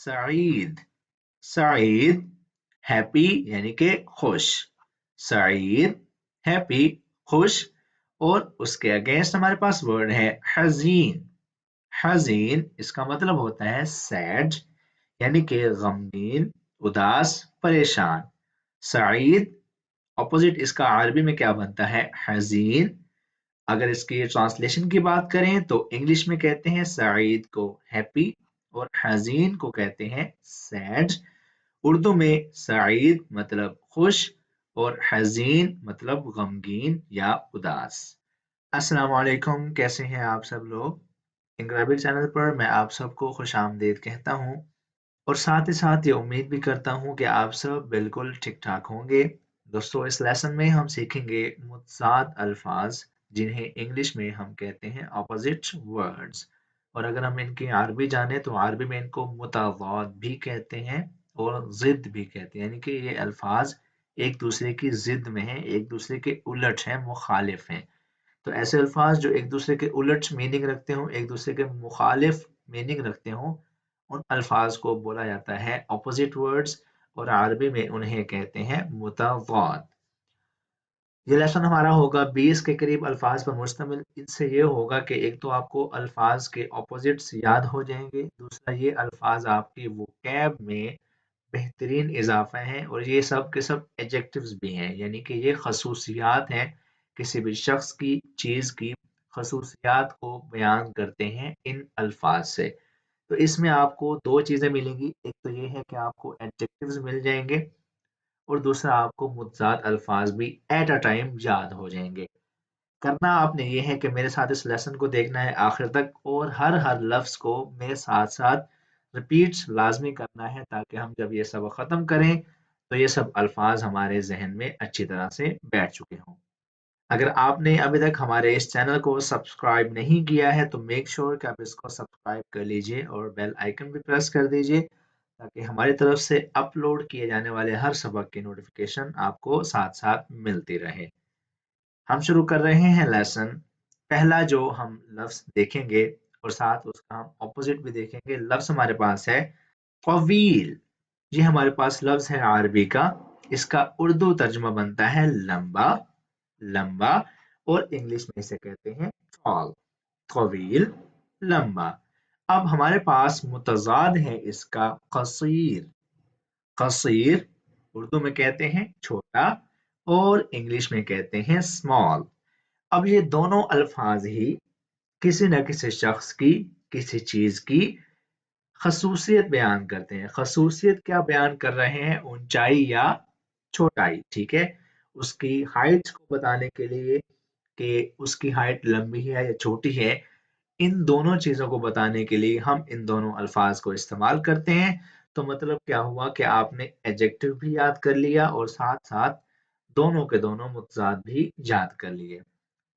Saeed. Saeed happy यानी कि खुश। सईद हैप्पी खुश। और उसके अगेंस्ट हमारे पास वर्ड है हजीन। हजीन इसका मतलब होता है सैड यानी कि गमगीन, उदास, परेशान। सईद ऑपोजिट इसका अरबी में क्या बनता है? हजीन। अगर इसकी ट्रांसलेशन की बात करें तो इंग्लिश में कहते हैं सईद को हैप्पी और हजीन को कहते हैं सैड। उर्दू में सईद मतलब खुश और हजीन मतलब गमगीन या उदास। अस्सलाम वालेकुम, कैसे हैं आप सब लोग? इंग्राबिक चैनल पर मैं आप सबको खुश आमदीद कहता हूँ और साथ ही साथ ये उम्मीद भी करता हूँ कि आप सब बिल्कुल ठीक ठाक होंगे। दोस्तों, इस लेसन में हम सीखेंगे मुतज़ाद अल्फाज जिन्हें इंग्लिश में हम कहते हैं ऑपोजिट वर्ड्स। और अगर हम इनकी अरबी जाने तो अरबी में इनको मुतावाद भी कहते हैं और ज़िद भी कहते हैं, यानी कि ये अल्फाज एक दूसरे की ज़िद में हैं, एक दूसरे के उलट हैं, मुखालिफ हैं। तो ऐसे अल्फाज जो एक दूसरे के उलट मीनिंग रखते हों, एक दूसरे के मुखालिफ मीनिंग रखते हों, उन अल्फाज को बोला जाता है ऑपोजिट वर्ड्स और अरबी में उन्हें कहते हैं मुतावाद। ये लेसन हमारा होगा 20 के करीब अल्फाज पर मुश्तमिल। इससे ये होगा कि एक तो आपको अल्फाज के ऑपोजिट्स याद हो जाएंगे, दूसरा ये अल्फाज आपकी वोकैब में बेहतरीन इजाफा है और ये सब के सब एडजेक्टिव्स भी हैं, यानी कि ये खसूसियात हैं किसी भी शख्स की, चीज़ की खसूसियात को बयान करते हैं इन अल्फाज से। तो इसमें आपको दो चीज़ें मिलेंगी, एक तो ये है कि आपको एडजेक्टिव्स मिल जाएंगे और दूसरा आपको मुतज़ाद अल्फाज भी एट अ टाइम याद हो जाएंगे। करना आपने ये है कि मेरे साथ इस लेसन को देखना है आखिर तक और हर हर लफ्ज़ को मेरे साथ साथ रिपीट लाजमी करना है ताकि हम जब ये सबक ख़त्म करें तो ये सब अल्फाज हमारे जहन में अच्छी तरह से बैठ चुके हों। अगर आपने अभी तक हमारे इस चैनल को सब्सक्राइब नहीं किया है तो मेक श्योर कि आप इसको सब्सक्राइब कर लीजिए और बेल आइकन भी प्रेस कर दीजिए ताकि हमारी तरफ से अपलोड किए जाने वाले हर सबक की नोटिफिकेशन आपको साथ साथ मिलती रहे। हम शुरू कर रहे हैं लेसन। पहला जो हम लफ्ज देखेंगे और साथ उसका हम ऑपोजिट भी देखेंगे, लफ्ज हमारे पास है तवील। ये हमारे पास लफ्ज है अरबी का, इसका उर्दू तर्जुमा बनता है लंबा। लंबा। और इंग्लिश में इसे कहते हैं टॉल। तवील, लंबा। अब हमारे पास मुतजाद है इसका कसीर। कसीर उर्दू में कहते हैं छोटा और इंग्लिश में कहते हैं स्मॉल। अब ये दोनों अल्फाज ही किसी न किसी शख्स की, किसी चीज की खसूसियत बयान करते हैं। खसूसियत क्या बयान कर रहे हैं? ऊंचाई या छोटाई, ठीक है। उसकी हाइट को बताने के लिए कि उसकी हाइट लंबी है या छोटी है, इन दोनों चीजों को बताने के लिए हम इन दोनों अल्फाज को इस्तेमाल करते हैं। तो मतलब क्या हुआ कि आपने एडजेक्टिव भी याद कर लिया और साथ साथ दोनों के दोनों मुतजाद भी याद कर लिए।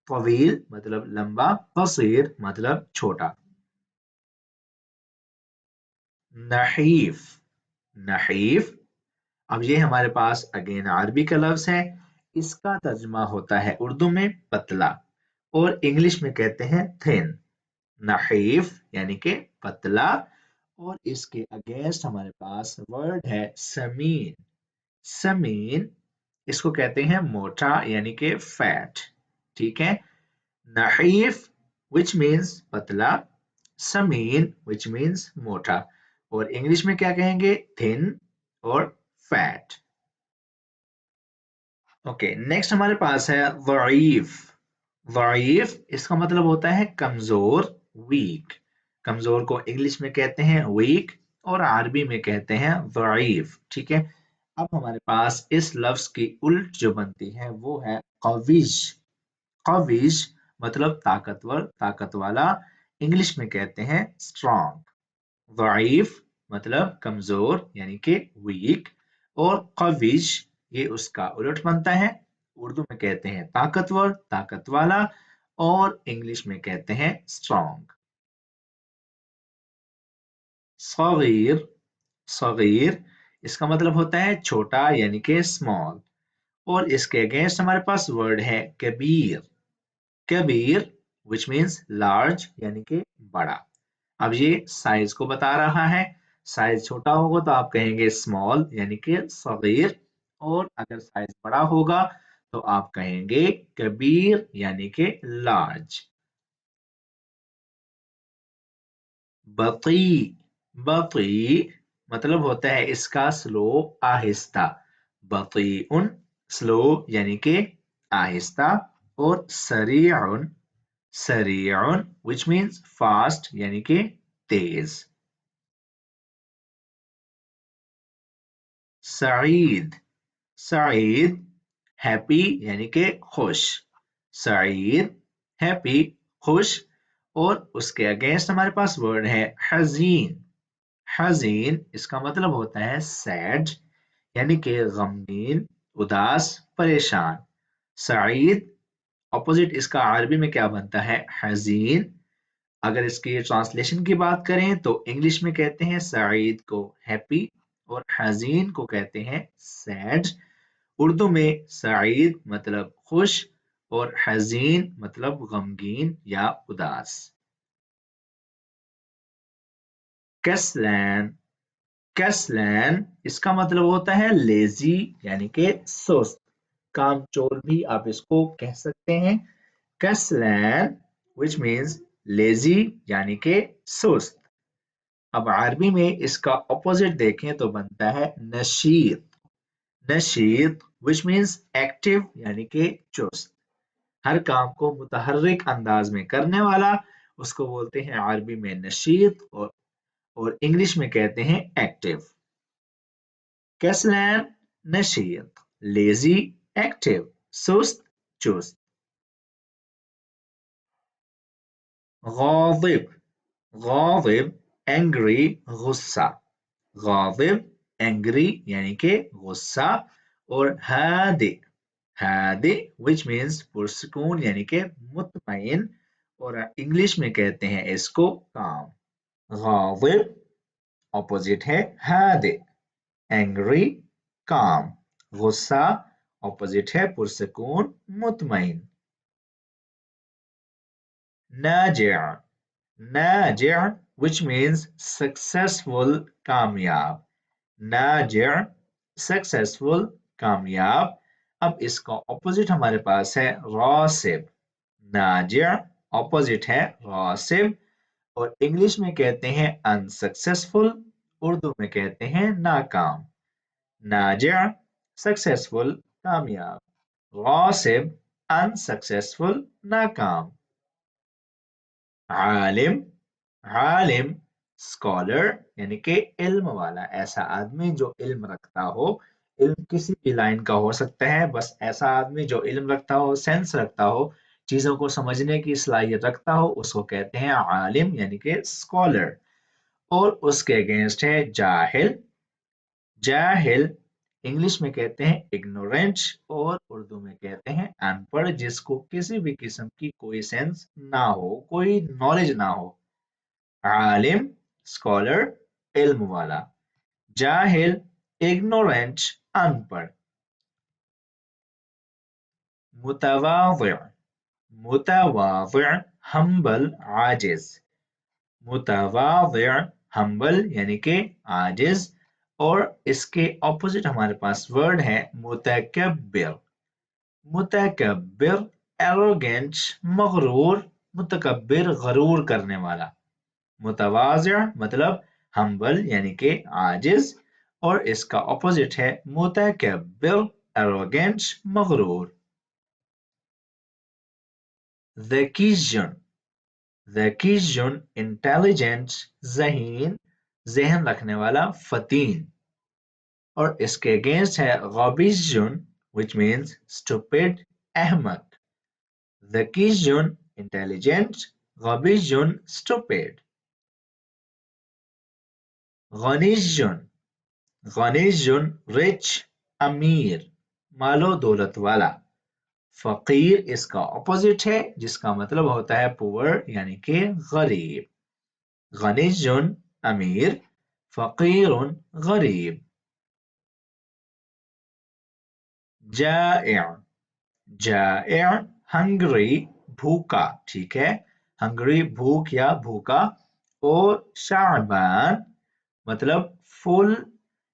तवील मतलब लंबा, कसीर मतलब छोटा। नहीफ। नहीफ, अब ये हमारे पास अगेन अरबी का लफ्ज है। इसका तर्जुमा होता है उर्दू में पतला और इंग्लिश में कहते हैं थिन। नहीफ यानी कि पतला। और इसके अगेंस्ट हमारे पास वर्ड है समीन। समीन इसको कहते हैं मोटा यानी कि फैट, ठीक है। नहीफ विच मीन्स पतला, समीन विच मीन्स मोटा। और इंग्लिश में क्या कहेंगे? थिन और फैट। ओके, नेक्स्ट हमारे पास है ज़ईफ। ज़ईफ इसका मतलब होता है कमजोर, वीक। कमजोर को इंग्लिश में कहते हैं वीक और अरबी में कहते हैं ज़ईफ, ठीक है। अब हमारे पास इस लफ्ज की उल्ट जो बनती है वो है कविज। कविज मतलब ताकतवर, ताकत वाला। इंग्लिश में कहते हैं स्ट्रॉन्ग। ज़ईफ मतलब कमजोर यानी कि वीक और कविज ये उसका उलट बनता है। उर्दू में कहते हैं ताकतवर, ताकत वाला और इंग्लिश में कहते हैं स्ट्रॉन्ग। सगीर। सगीर इसका मतलब होता है छोटा यानी कि स्मॉल और इसके अगेंस्ट हमारे पास वर्ड है Kabir. Kabir which means large यानी कि बड़ा। अब ये साइज को बता रहा है। साइज छोटा होगा तो आप कहेंगे स्मॉल यानी कि सगीर, और अगर साइज बड़ा होगा तो आप कहेंगे कबीर यानी कि लार्ज। बती, बती मतलब होता है इसका स्लो, आहिस्ता। बतीउन स्लो यानी कि आहिस्ता, और सरीउन, सरीउन which means fast यानी कि तेज। सईद, सईद हैप्पी यानी कि खुश। सईद हैप्पी, खुश, और उसके अगेंस्ट हमारे पास वर्ड है हजीन। हजीन इसका मतलब होता है सैड यानी कि गमगीन, उदास, परेशान। सईद ऑपोजिट इसका अरबी में क्या बनता है? हजीन। अगर इसकी ट्रांसलेशन की बात करें तो इंग्लिश में कहते हैं सईद को हैप्पी और हजीन को कहते हैं सैड। उर्दू में सईद मतलब खुश और हजीन मतलब गमगीन या उदास। कसलैन, कसलैन इसका मतलब होता है लेजी यानी कि सुस्त, कामचोर भी आप इसको कह सकते हैं। कसलैन which means लेजी यानी कि सुस्त। अब अरबी में इसका ऑपोजिट देखें तो बनता है नशीत। नशीत which means एक्टिव यानी कि चुस्त। हर काम को मुतहर्रिक अंदाज में करने वाला उसको बोलते हैं अरबी में नशीत, और इंग्लिश में कहते हैं एक्टिव। कैसलैन नशीत, लेजी एक्टिव, सुस्त चुस्त। गाजिब, गाजिब एंग्री गुस्सा। गाजिब एंग्री यानी कि गुस्सा, और हादि, हादि which means पुरसकून यानी कि मुतमईन, और इंग्लिश में कहते हैं इसको काम। गाजिब ऑपोजिट है हादि, एंग्री काम, गुस्सा ऑपोजिट है पुरसकून मुतमईन। नाजिर, नाजिर which means successful, कामयाब। नाजिर सक्सेसफुल, कामयाब। अब इसका ऑपोजिट हमारे पास है रासिब। नाजिर ऑपोजिट है रासिब, और इंग्लिश में कहते हैं अनसक्सेसफुल, उर्दू में कहते हैं नाकाम। नाजिर सक्सेसफुल, कामयाब। रासिब अनसक्सेसफुल, नाकाम। आलिम, आलिम स्कॉलर यानी कि इल्म वाला, ऐसा आदमी जो इल्म रखता हो। इल्म किसी भी लाइन का हो सकता है, बस ऐसा आदमी जो इल्म रखता हो, सेंस रखता हो, चीजों को समझने की सलाहियत रखता हो, उसको कहते हैं आलिम यानी कि स्कॉलर। और उसके अगेंस्ट है जाहिल। जाहिल इंग्लिश में कहते हैं इग्नोरेंट, और उर्दू में कहते हैं अनपढ़, जिसको किसी भी किस्म की कोई सेंस ना हो, कोई नॉलेज ना हो। आलिम स्कॉलर इल्म वाला, जाहिल इग्नोरेंट अनपढ़। मुतवाज़ि, मुतवाज़ि हम्बल आजिज। मुतवाज़ि हम्बल यानी कि आजिज, और इसके ऑपोजिट हमारे पास वर्ड है मुतकब्बिर। मुतकब्बिर एरोगेंट, मगरूर, मुतकब्बिर गरूर करने वाला। मुतवाज़ि मतलब हम्बल यानी कि आजिज, और इसका ऑपोजिट है मुतकब्बिर एरोगेंट, मगरूर। ज़कीजुन, ज़कीजुन इंटेलिजेंट, ज़हीन ज़हन रखने वाला, फतीन, और इसके अगेंस्ट है गबीजुन which means stupid, अहमक। ज़कीजुन इंटेलिजेंट, गबीजुन stupid। गनीजुन, गनीजुन रिच, अमीर, मालो दौलत वाला। फकीर इसका ऑपोजिट है, जिसका मतलब होता है पुअर यानी कि गरीब। गनीजुन अमीर, फकीरुन गरीब। जाइर, जाइर हंग्री भूखा, ठीक है, हंग्री भूख या भूखा। और शाबान मतलब फुल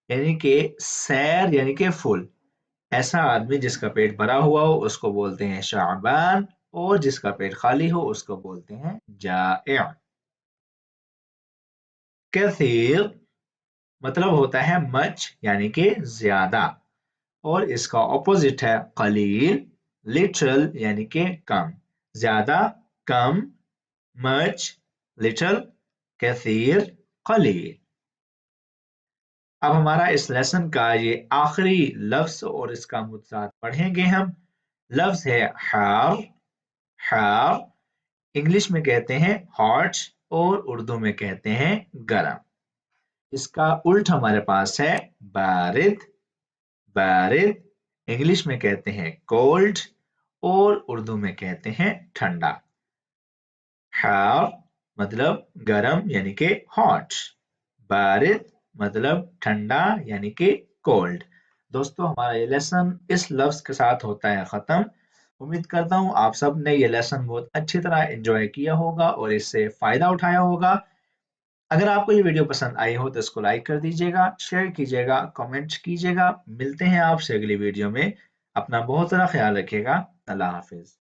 यानी कि सैर यानी कि फुल। ऐसा आदमी जिसका पेट भरा हुआ हो उसको बोलते हैं शाबान, और जिसका पेट खाली हो उसको बोलते हैं जाइअ। कसीर मतलब होता है मच यानी कि ज्यादा, और इसका ऑपोजिट है कलील, लिटल यानी कि कम। ज्यादा, कम, मच, लिटल, कसीर, कलील। अब हमारा इस लेसन का ये आखिरी लफ्ज और इसका मुतसाद पढ़ेंगे हम। लफ्ज है हार। हार इंग्लिश में कहते हैं हॉट, और उर्दू में कहते हैं गरम। इसका उल्ट हमारे पास है बारिद। बारिद इंग्लिश में कहते हैं कोल्ड, और उर्दू में कहते हैं ठंडा। हार मतलब गरम यानी कि हॉट, बारिद मतलब ठंडा यानी कि कोल्ड। दोस्तों हमारा ये लेसन इस लफ्ज के साथ होता है खत्म। उम्मीद करता हूँ आप सब ने ये लेसन बहुत अच्छी तरह एंजॉय किया होगा और इससे फायदा उठाया होगा। अगर आपको ये वीडियो पसंद आई हो तो इसको लाइक कर दीजिएगा, शेयर कीजिएगा, कमेंट कीजिएगा। मिलते हैं आपसे अगली वीडियो में। अपना बहुत सारा ख्याल रखिएगा। अल्लाह हाफिज।